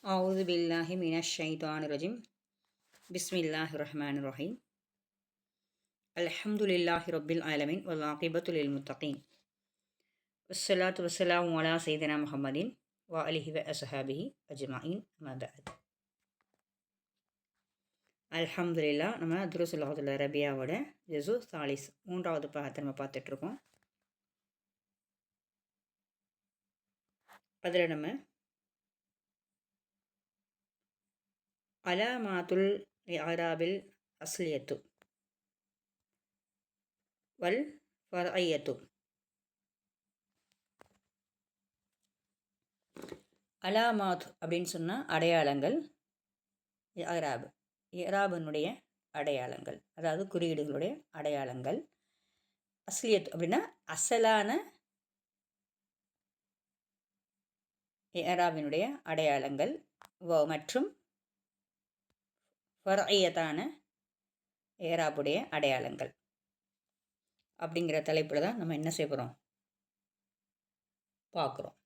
أعوذ بالله من الشيطان الرجيم بسم الله الرحمن الرحيم الحمد لله رب العالمين والعاقبة للمتقين والصلاة والسلام على سيدنا محمد وآله وأصحابه أجمعين أما بعد அல்ஹம்துலில்லா. நம்ம துருசுல் லஹதுல் அரபியாவோட ஜுஸு சாலிஸ் மூன்றாவது பாகத்தை நம்ம பார்த்துட்ருக்கோம். அதில் நம்ம அலாமாத்துல் இஅராபில் அஸ்லியத்து வல் ஃபர்ஐயத்து. அலாமாத் அப்படின்னு சொன்னால் அடையாளங்கள், இஅராப் இஅராபினுடைய அடையாளங்கள், அதாவது குறியீடுகளுடைய அடையாளங்கள். அஸ்லியத் அப்படின்னா அசலான இஅராபினுடைய அடையாளங்கள் மற்றும் ஃபர்ஐயத்தான இஅராபுடைய அடையாளங்கள் அப்படிங்கிற தலைப்பில் தான் நம்ம என்ன செய்ய போகிறோம் பார்க்குறோம்.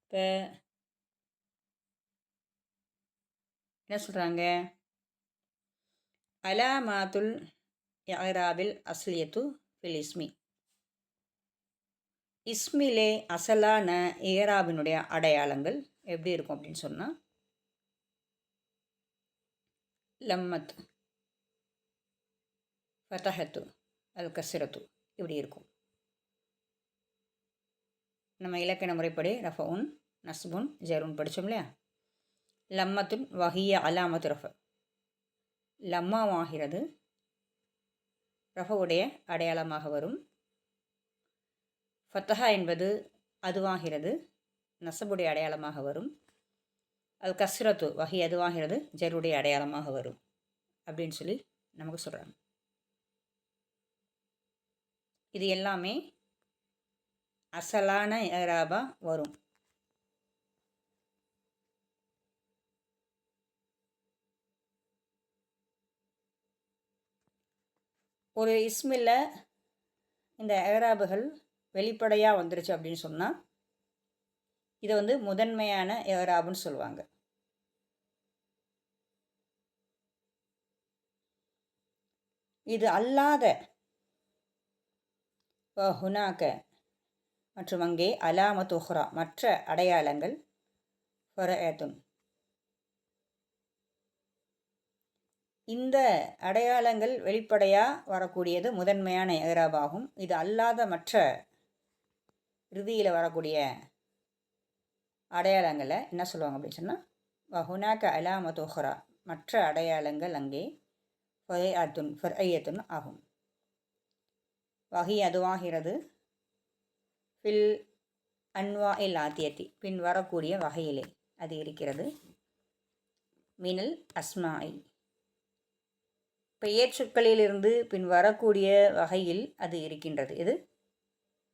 இப்போ என்ன சொல்கிறாங்க? அலாமாத்துல் இஅராபில் அஸ்லியத்து ஃபில் இஸ்மி. இஸ்மிலே அசலான இஅராபினுடைய அடையாளங்கள் எப்படி இருக்கும் அப்படின்னு சொன்னால், லம்மத், ஃபதஹத்து, அல் கஸ்ரத்து இப்படி இருக்கும். நம்ம இலக்கண முறைப்படி ரஃபவுன், நஸ்புன், ஜருன் படித்தோம் இல்லையா? லம்மத்துன் வஹிய அலாமத்து ரஃப, லம்மாவாகிறது ரஃபவுடைய அடையாளமாக வரும். ஃபத்தஹா என்பது அதுவாகிறது நசபுடைய அடையாளமாக வரும். அல் கஸ்ரத்து வகை அதுவாகிறது ஜருடைய அடையாளமாக வரும் அப்படின்னு சொல்லி நமக்கு சொல்கிறாங்க. இது எல்லாமே அசலான இஅராபா வரும். ஒரு இஸ்மில் இந்த இஅராபுகள் வெளிப்படையாக வந்துருச்சு அப்படின்னு சொன்னால் இதை முதன்மையான இஅராபுன்னு சொல்லுவாங்க. இது அல்லாத ஹுனாக்க மற்றும் அங்கே அலாமத் உஹ்ரா மற்ற அடையாளங்கள் ஃபரஅத்துன். இந்த அடையாளங்கள் வெளிப்படையாக வரக்கூடியது முதன்மையான இஅராபாகும். இது அல்லாத மற்ற இறுதியில் வரக்கூடிய அடையாளங்களை என்ன சொல்லுவாங்க அப்படின்னு சொன்னால் வஹுனாக்க அலாமத் உஹ்ரா மற்ற அடையாளங்கள் அங்கே ஃபர்ஐயத்துன் ஆகும். வகை அதுவாகிறது ஃபில் அன்வா இல் ஆத்தியத்தி பின் வரக்கூடிய வகையிலே அது இருக்கிறது. மினல் அஸ்மாஇ பெயர் சொற்களிலிருந்து பின் வரக்கூடிய வகையில் அது இருக்கின்றது. இது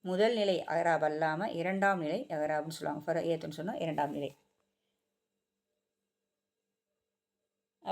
முதல் நிலை இஅராப் அல்லாமல் இரண்டாம் நிலை இஅராப்னு சொல்லுவாங்க. ஃபர்ஐயத்துன்னு சொன்னால் இரண்டாம் நிலை.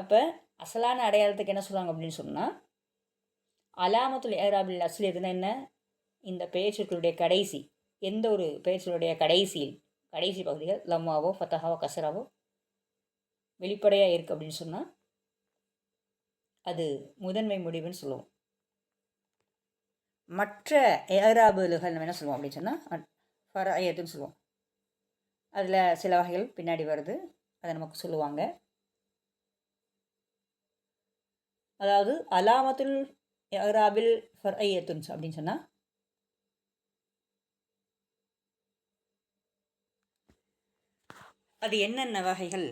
அப்போ அசலான அடையாளத்துக்கு என்ன சொல்லுவாங்க அப்படின்னு சொன்னால், அலாமத்துல் இஅராபில் அஸ்லியத்துனா என்ன? இந்த பெயர் சொற்களுடைய கடைசி, எந்த ஒரு பெயர் சொல்லுடைய கடைசி பகுதிகள் லம்மாவோ ஃபத்தஹாவோ கசராவோ வெளிப்படையாக இருக்குது அப்படின்னு சொன்னால் அது முதன்மை முடிவுன்னு சொல்லுவோம். மற்ற இஅராபுகள் நம்ம என்ன சொல்லுவோம் அப்படின்னு சொன்னால் ஃபர்ஐயத்துன்னு சொல்லுவோம். அதில் சில வகைகள் பின்னாடி வருது, அதை நமக்கு சொல்லுவாங்க. அதாவது அலாமத்துல் இஅராபில் ஃபர்ஐயத்துன் அப்படின்னு சொன்னால் அது என்னென்ன வகைகள்,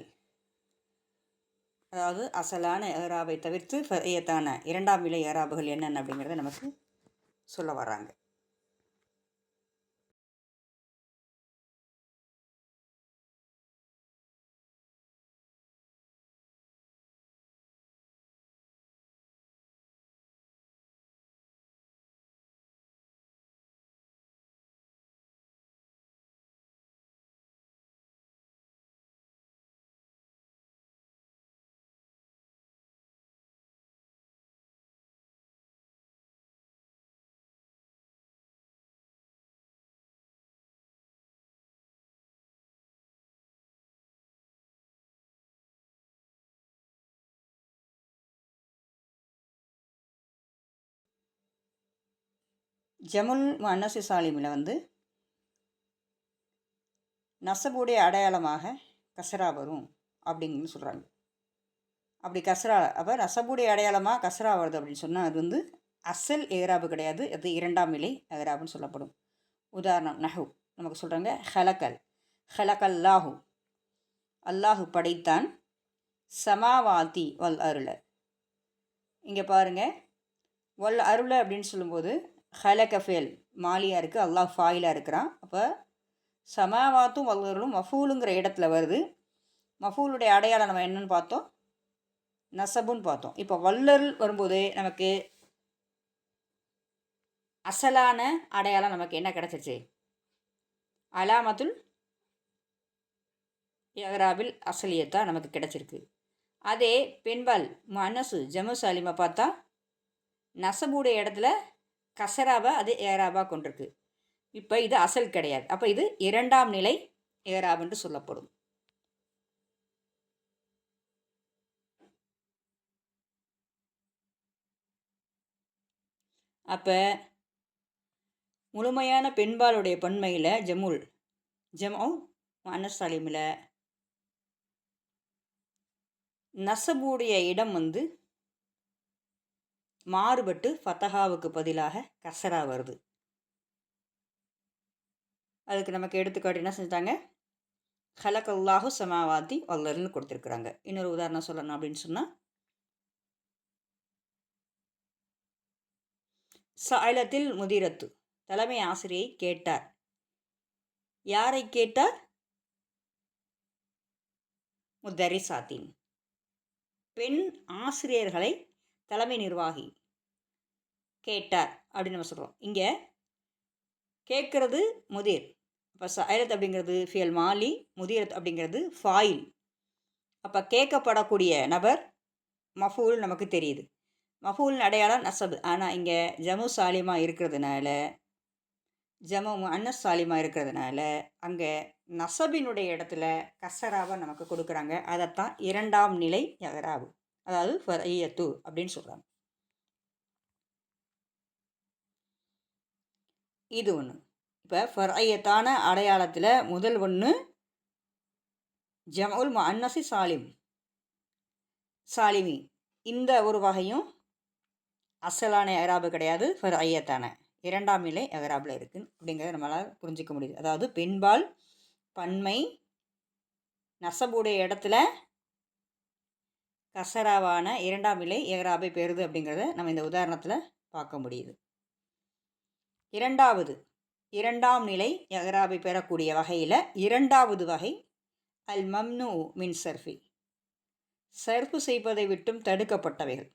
அதாவது அசலான இஅராபை தவிர்த்து ஃபர்ஐயத்தான இரண்டாம் நிலை இஅராபுகள் என்னென்ன அப்படிங்கிறத நமக்கு சொல்ல வர்றாங்க. ஜமுல் முஅன்னஸ் சாலிமில் வந்து நசபுடைய அடையாளமாக கஸ்ரா வரும் அப்படின்னு சொல்கிறாங்க. அப்படி கஸ்ரா அப்போ நசபுடைய அடையாளமாக கஸ்ரா வருது அப்படின்னு சொன்னால் அது வந்து அசல் ஏராபு கிடையாது, அது இரண்டாம் நிலை ஏராபுன்னு சொல்லப்படும். உதாரணம் நஹு நமக்கு சொல்கிறாங்க ஹலக்கல்லாஹு அல்லாஹு படைத்தான், சமாவாதி வல் அருள. இங்கே பாருங்கள், வல் அருள அப்படின்னு சொல்லும்போது ஹலகஃபேல் மாலியாக இருக்குது, அல்லாஹ் ஃபாயிலாக இருக்கிறான். அப்போ சமாவாத்தும் வல் அருளும் மஃபூலுங்கிற இடத்துல வருது. மஃபூலுடைய அடையாளம் நம்ம என்னன்னு பார்த்தோம், நசபுன்னு பார்த்தோம். இப்போ வல்லருள் வரும்போது நமக்கு அசலான அடையாளம் நமக்கு என்ன கிடச்சிருச்சு, அலாமத்துல் இஅ்ராபில் அசலியத்தான் நமக்கு கிடச்சிருக்கு. அதே பெண்பால் முஅன்னசு ஜமு சாலிமை பார்த்தா நசபுடைய இடத்துல கசராபா அது ஏராபா கொண்டிருக்கு. இப்போ இது அசல் கிடையாது, அப்போ இது இரண்டாம் நிலை ஏராப் என்று சொல்லப்படும். அப்போ முழுமையான பெண்பாலுடைய பன்மையில் ஜமுல் ஜமு முஅன்னஸ் சாலிமில் நசபுடைய இடம் வந்து மாறுபட்டு ஃபத்தஹாவுக்கு பதிலாக கசரா வருது. அதுக்கு நமக்கு எடுத்துக்காட்டு என்ன செஞ்சாங்க, ஹலக்கல்லாஹு சமாவாதி வல்லர்னு கொடுத்துருக்குறாங்க. இன்னொரு உதாரணம் சொல்லணும் அப்படின்னு சொன்னால், சாயலத்தில் முதிரத்து தலைமை ஆசிரியை கேட்டார். யாரை கேட்டார், முத்தரிசாத்தின் பெண் ஆசிரியர்களை தலைமை நிர்வாகி கேட்டார் அப்படின்னு நம்ம சொல்கிறோம். இங்கே கேட்குறது முதிர். அப்போ சாயலத் அப்படிங்கிறது ஃபியல் மாலி, முதிரத் அப்படிங்கிறது ஃபாயில். அப்போ கேட்கப்படக்கூடிய நபர் மஃபூல் நமக்கு தெரியுது, மஃபூல் அடையாளம் நசபு. ஆனால் இங்கே ஜமு சாலிமா இருக்கிறதுனால, ஜமு முஅன்னஸ் சாலிமா இருக்கிறதுனால அங்கே நசபினுடைய இடத்துல கசராவை நமக்கு கொடுக்குறாங்க. அதைத்தான் இரண்டாம் நிலை இஅ்ராபு, அதாவது ஃபர்இய்யத்து அப்படின்னு சொல்கிறாங்க. இது ஒன்று. இப்போ ஃபர்இய்யத்தான அடையாளத்தில் முதல் ஒன்று ஜமுல் முஅன்னசி சாலிமி. இந்த ஒரு வகையும் அசலான இஅ்ராபு கிடையாது, ஃபர்இய்யத்தான இரண்டாம் நிலை இஅ்ராபில் இருக்குது அப்படிங்கிறத நம்மளால் புரிஞ்சிக்க முடியுது. அதாவது பெண்பால் பன்மை நசபுடைய இடத்துல கசராவான இரண்டாம் நிலை இஅ்ராபை பெறுது அப்படிங்கிறத நம்ம இந்த உதாரணத்தில் பார்க்க முடியுது. இரண்டாம் நிலை இஅ்ராபை பெறக்கூடிய வகையில் இரண்டாவது வகை அல் மம்னு மின் சர்ஃபி, சர்ஃபு செய்வதை விட்டும் தடுக்கப்பட்டவைகள்.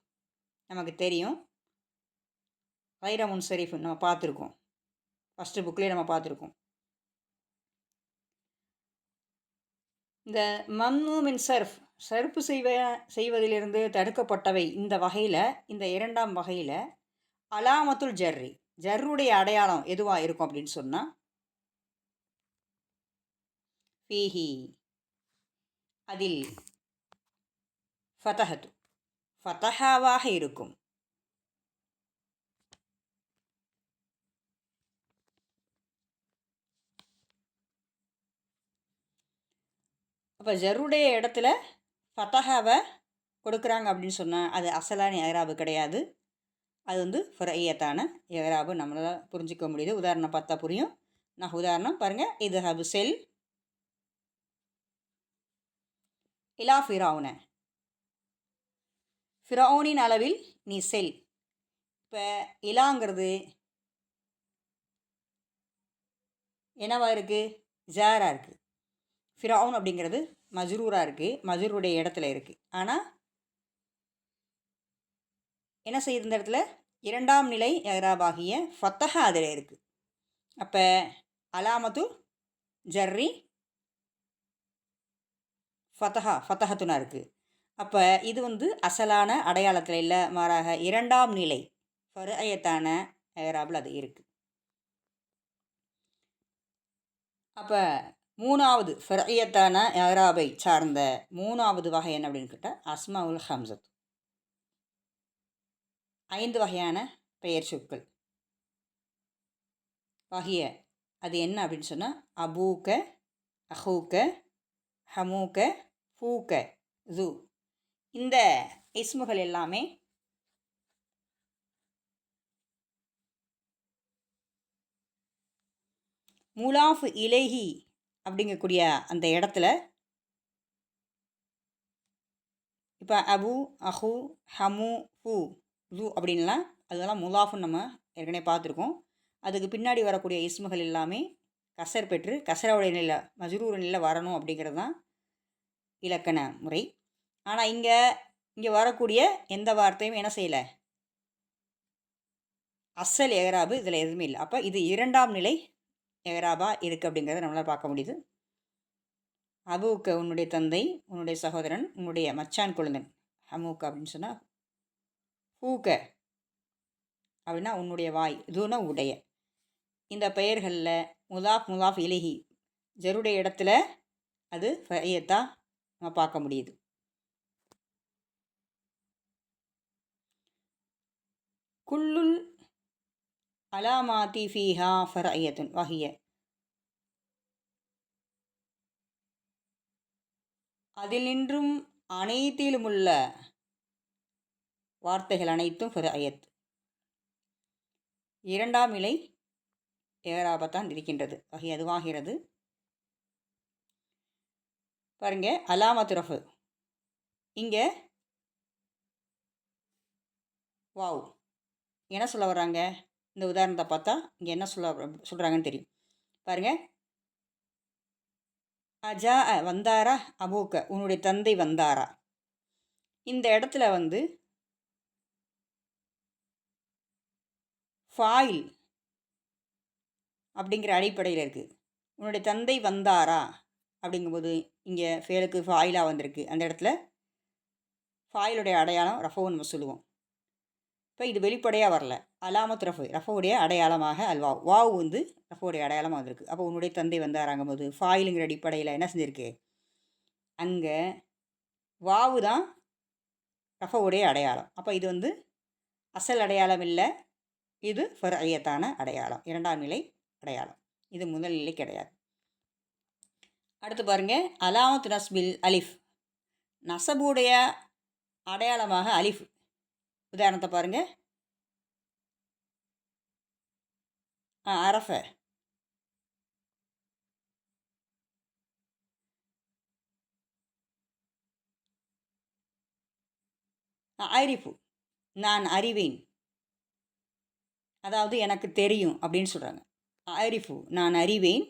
நமக்கு தெரியும், கைர முன்சரிஃப் நம்ம பார்த்துருக்கோம், ஃபஸ்ட்டு புக்லேயே நம்ம பார்த்துருக்கோம். இந்த மம்னு மின் சர்ஃபு செய்வதிலிருந்து தடுக்கப்பட்டவை இந்த வகையில், இந்த இரண்டாம் வகையில் அலாமத்துல் ஜர்ருடைய அடையாளம் எதுவாக இருக்கும் அப்படின்னு சொன்னால், ஃபீஹி அதில் ஃபதஹத்து ஃபதஹாவாக இருக்கும். அப்போ ஜர்ருடைய இடத்துல ஃபதஹாவை கொடுக்குறாங்க அப்படின்னு சொன்னால் அது அசலான இஅ்ராபு கிடையாது, அது வந்து ஃபர்இய்யத்தான இஅ்ராபு நம்மளால் புரிஞ்சிக்க முடியுது. உதாரணம் பார்த்தா புரியும். நான் உதாரணம் பாருங்கள், இது ஹபு செல் இலா ஃபிரௌன, ஃபிரௌனின் அளவில் நீ செல். இப்போ இலாங்கிறது என்னவா இருக்குது, ஜாராக இருக்குது. ஃபிரௌன் அப்படிங்கிறது மஜ்ரூராக இருக்குது, மஜ்ரூருடைய இடத்துல இருக்குது. ஆனால் என்ன செய்யுது, இந்த இடத்துல இரண்டாம் நிலை இஅ்ராபாகிய ஃபத்தஹா அதில் இருக்குது. அப்போ அலாமத்து ஜர்ரி ஃபத்தஹத்துனா இருக்குது. அப்போ இது வந்து அசலான அடையாளத்தில் இல்லை, மாறாக இரண்டாம் நிலை ஃபர்இய்யத்தான இஅ்ராபில் அது இருக்குது. அப்போ மூணாவது ஃபர்இய்யத்தான இஅ்ராபை சார்ந்த மூணாவது வகை என்ன அப்படின்னு கேட்டால் அஸ்மாஉல் ஹம்சத். 5 வகையான பெயர் சொற்கள். வஹிய அது என்ன அப்படின்னு சொன்னால் அபூக்க, அஹூக்க, ஹமூக்க, ஃபூக்க, ஜூ. இந்த இஸ்முகள் எல்லாமே முலாஃப் இலைஹி அப்படிங்கக்கூடிய அந்த இடத்துல இப்போ அபு, அஹு, ஹமு, ஃபூ, ஜூ அப்படின்லாம் அதெல்லாம் முலாஃப்னு நம்ம ஏற்கனவே பார்த்துருக்கோம். அதுக்கு பின்னாடி வரக்கூடிய இஸ்முகள் எல்லாமே கசர் பெற்று கசராவுடைய நிலை மஜ்ரூர் நிலை வரணும் அப்படிங்கிறது தான் இலக்கண முறை. ஆனால் இங்கே வரக்கூடிய எந்த வார்த்தையும் என்ன செய்யலை, அசல் ஏராபு இதில் எதுவுமே இல்லை. அப்போ இது இரண்டாம் நிலை ஏராபாக இருக்குது அப்படிங்கிறத நம்மளால் பார்க்க முடியுது. அபூக்க உன்னுடைய தந்தை, உன்னுடைய சகோதரன், உன்னுடைய மச்சான் குழந்தன். ஹமூக்க அப்படின்னு சொன்னால் பூக்க அப்படின்னா உன்னுடைய வாய், இதுனா உடைய. இந்த பெயர்களில் முலாஃப் இலகி ஜருடைய இடத்துல அது ஃபையத்தான் நம்ம பார்க்க முடியுது. குல்லுல் அலாமாத்தி ஃபீஹா ஃபரையத்துன் வஹிய அதில் அனைத்திலுமுள்ள வார்த்தைகள் அனைத்தும் ஃபரையத் இரண்டாம் நிலை ஏராபத்தான் இருக்கின்றது. வகை அதுவாகிறது. பாருங்க, அலாமத்து ரஃபு இங்கே வாவ் என்ன சொல்ல வர்றாங்க, இந்த உதாரணத்தை பார்த்தா இங்கே என்ன சொல்கிறாங்கன்னு தெரியும். பாருங்கள், அஜா வந்தாரா அபூக்க உன்னுடைய தந்தை வந்தாரா. இந்த இடத்துல வந்து ஃபாயில் அப்படிங்கிற அடிப்படையில் இருக்குது. உன்னுடைய தந்தை வந்தாரா அப்படிங்கும்போது இங்கே ஃபேலுக்கு ஃபாயிலாக வந்திருக்கு. அந்த இடத்துல ஃபாயிலுடைய அடையாளம் ரஃபோன்னு நம்ம சொல்லுவோம். இப்போ இது வெளிப்படையாக வரல. அலாமத் ரஃபோடைய அடையாளமாக அல்வாவ் வாவ் வந்து ரஃபோடைய அடையாளமாக வந்திருக்கு. அப்போ உன்னுடைய தந்தை வந்தாராங்கும் போது ஃபாயிலுங்கிற அடிப்படையில் என்ன செஞ்சுருக்கு, அங்கே வாவு தான் ரஃபோடைய அடையாளம். அப்போ இது வந்து அசல் அடையாளம் இல்லை, இது ஃபர்ஐயத்தான அடையாளம், இரண்டாம் நிலை அடையாளம். இது முதல் நிலை கிடையாது. அடுத்து பாருங்கள், அலாமத் நஸ்பில் அலிஃப் நசபுடைய அடையாளமாக அலிஃப். உதாரணத்தை பாருங்கள், அரஃப அரிஃபு நான் அறிவேன், அதாவது எனக்கு தெரியும் அப்படின்னு சொல்கிறாங்க. அரிஃபு நான் அறிவேன்,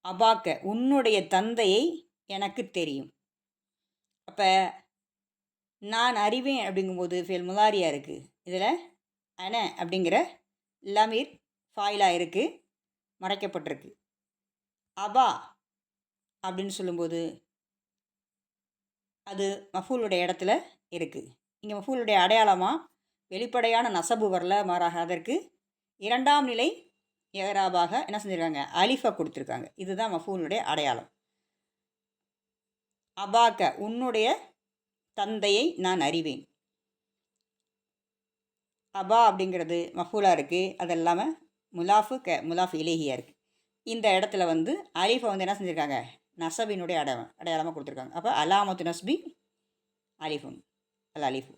அபாக்க உன்னுடைய தந்தையை எனக்கு தெரியும். அப்போ நான் அறிவேன் அப்படிங்கும்போது ஃபேல் முலாரியாக இருக்குது. இதில் அன அப்படிங்கிற லமீர் ஃபாயிலாக இருக்குது, மறைக்கப்பட்டிருக்கு. அபா அப்படின்னு சொல்லும்போது அது மஃபூலுடைய இடத்துல இருக்குது. இங்கே மஃபூலுடைய அடையாளமாக வெளிப்படையான நசபு வரல, மாறாக அதற்கு இரண்டாம் நிலை ஏராபாக என்ன செஞ்சுருக்காங்க, அலிஃபை கொடுத்துருக்காங்க. இதுதான் மஃபூலுடைய அடையாளம். அபாக்க உன்னுடைய தந்தையை நான் அறிவேன். அபா அப்படிங்கிறது மஃபூலாக இருக்குது, அது இல்லாமல் முலாஃப் இலேஹியாக இருக்குது. இந்த இடத்துல வந்து அலிஃபை வந்து என்ன செஞ்சுருக்காங்க, நசபினுடைய அடையாளமாக கொடுத்துருக்காங்க. அப்போ அலாமத்து நஸ்பி அலிஃபுன் அல் அலிஃபு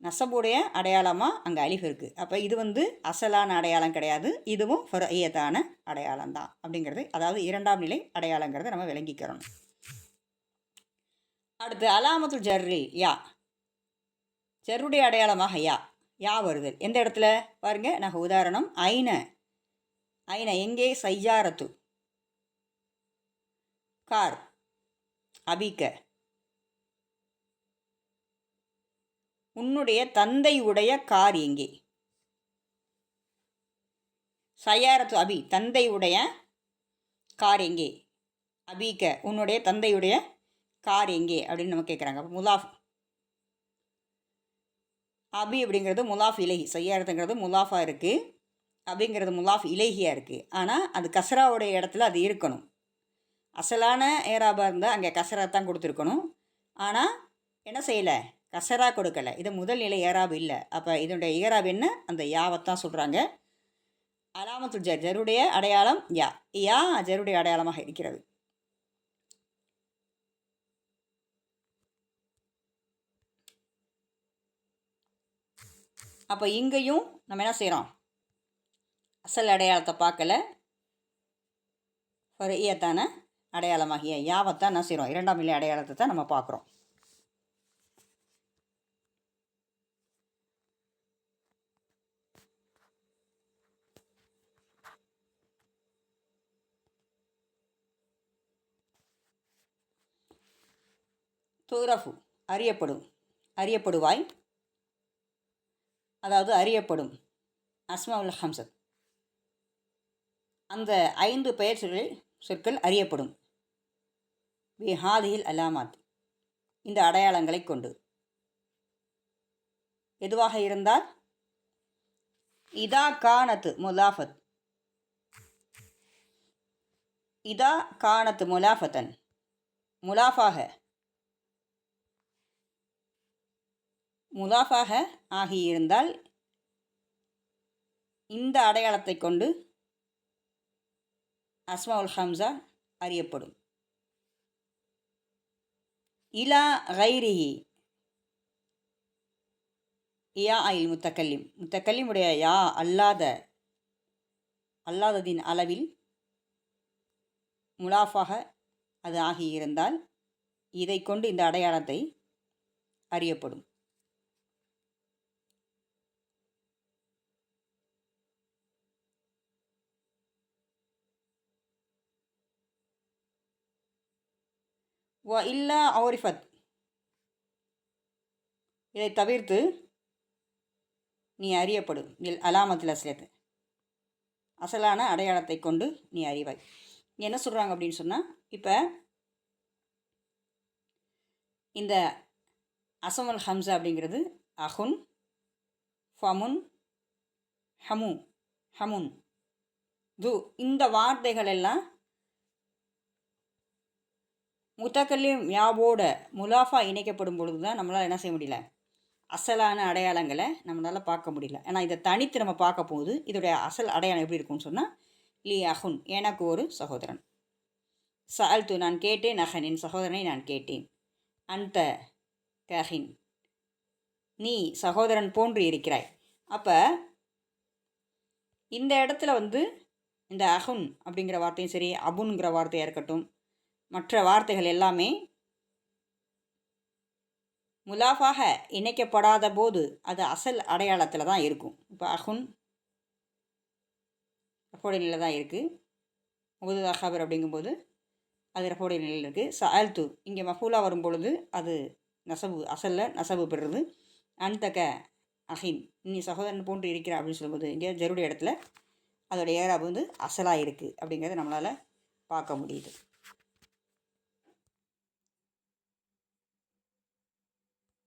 நசபுடைய அடையாளமாக அங்கே அலிஃப் இருக்குது. அப்போ இது வந்து அசலான அடையாளம் கிடையாது, இதுவும் ஃபர்ஐயத்தான அடையாளம் தான் அப்படிங்கிறது, அதாவது இரண்டாம் நிலை அடையாளங்கிறத நம்ம விளங்கிக்கிறோம். அடுத்து அலாமத்து ஜர்ரில் யா ஜர்ருடைய அடையாளமாக யா வருது. எந்த இடத்துல பாருங்கள், நான் உதாரணம் ஐன எங்கே, சையாரத்து கார், அபிக்க உன்னுடைய தந்தையுடைய கார் எங்கே. சையாரத்து அபி தந்தையுடைய கார் எங்கே, அபிக்க உன்னுடைய தந்தையுடைய கார் எங்கே அப்படின்னு நம்ம கேட்குறாங்க. அப்போ முலாஃப் அபி அப்படிங்கிறது முலாஃப் இலகி, சையாரத்துங்கிறது முலாஃபாக இருக்குது, அப்படிங்கிறது முலாஃப் இலகியாக இருக்குது. ஆனால் அது கசராவுடைய இடத்துல அது இருக்கணும். அசலான ஏராபாக இருந்தால் அங்கே கசரா தான் கொடுத்துருக்கணும். ஆனால் என்ன செய்யலை, கசரா கொடுக்கலை. இது முதல் நிலை ஏராபு இல்லை. அப்போ இதனுடைய ஏராபு என்ன, அந்த யாவைத்தான் சொல்கிறாங்க. அலாமத்துல் ஜர், ஜருடைய அடையாளம் யா. யா ஜருடைய அடையாளமாக இருக்கிறது. அப்போ இங்கேயும் நம்ம என்ன செய்கிறோம், அசல் அடையாளத்தை பார்க்கல, ஃபர்இயத்தான அடையாளமாகிய யாவத்தான் என்ன செய்கிறோம், இரண்டாம் நிலை அடையாளத்தை தான் நம்ம பார்க்குறோம். துரஃபு அறியப்படும், அறியப்படுவாய், அதாவது அறியப்படும். அஸ்மாவுல் ஹம்சத் அந்த 5 பெயர் சொற்கள் அறியப்படும். ஹாதிஹில் அலாமாத் இந்த அடையாளங்களை கொண்டு. எதுவாக இருந்தால் இதா கானத்து முலாஃபத், இதா கானத்து முலாஃபத்தன் முலாஃபாக ஆகியிருந்தால் இந்த அடையாளத்தை கொண்டு அஸ்மாவுல் ஹம்சா அறியப்படும். இலா கைரிஹி யா ஐல் முத்தக்கல்லிம், முத்தக்கல்லிமுடைய யா அல்லாததின் அளவில் முலாஃபாக அது ஆகியிருந்தால் இதை கொண்டு இந்த அடையாளத்தை அறியப்படும். வ இல்லா ஔரிஃபத் இதை தவிர்த்து நீ அறியப்படும். அலாமத்தில் அஸ்லத் அசலான அடையாளத்தை கொண்டு நீ அறிவாய். என்ன சொல்கிறாங்க அப்படின்னு சொன்னால், இப்போ இந்த அசமுல் ஹம்சா அப்படிங்கிறது அஹுன், ஃபமுன், ஹமுன், து இந்த வார்த்தைகள் எல்லாம் முத்தக்கல்லிம் யாவோட முலாஃபா இணைக்கப்படும் பொழுது தான் நம்மளால் என்ன செய்ய முடியல, அசலான அடையாளங்களை நம்மளால் பார்க்க முடியல. ஏன்னா இதை தனித்து நம்ம பார்க்க போகுது. இதோடைய அசல் அடையாளம் எப்படி இருக்கும்னு சொன்னால், லி அஹுன் எனக்கு ஒரு சகோதரன், சஅல்து நான் கேட்டேன், அஹன் என் சகோதரனை நான் கேட்டேன், அந்த கஹின் நீ சகோதரன் போன்று இருக்கிறாய். அப்போ இந்த இடத்துல இந்த அஹுன் அப்படிங்கிற வார்த்தையும் சரி, அபுன்கிற வார்த்தையாக இருக்கட்டும், மற்ற வார்த்தைகள் எல்லாமே முலாஃபாக இணைக்கப்படாத போது அது அசல் அடையாளத்தில் தான் இருக்கும். இப்போ அஹுன் ரஃபோடைய நிலையில் தான் இருக்குது. முகது ஹபர் அப்படிங்கும்போது அது ரஃபோடைய நிலையில் இருக்குது. சஅல்து இங்கே மஃபூலா வரும் பொழுது அது நசபு, அசலில் நசபு பெறுறது. அன்தக அஹின் நீ சகோதரன் போன்று இருக்கிற அப்படின்னு சொல்லும்போது இங்கே ஜருடைய இடத்துல அதோடைய ஏராபு அசலாக இருக்குது அப்படிங்கிறத நம்மளால் பார்க்க முடியுது.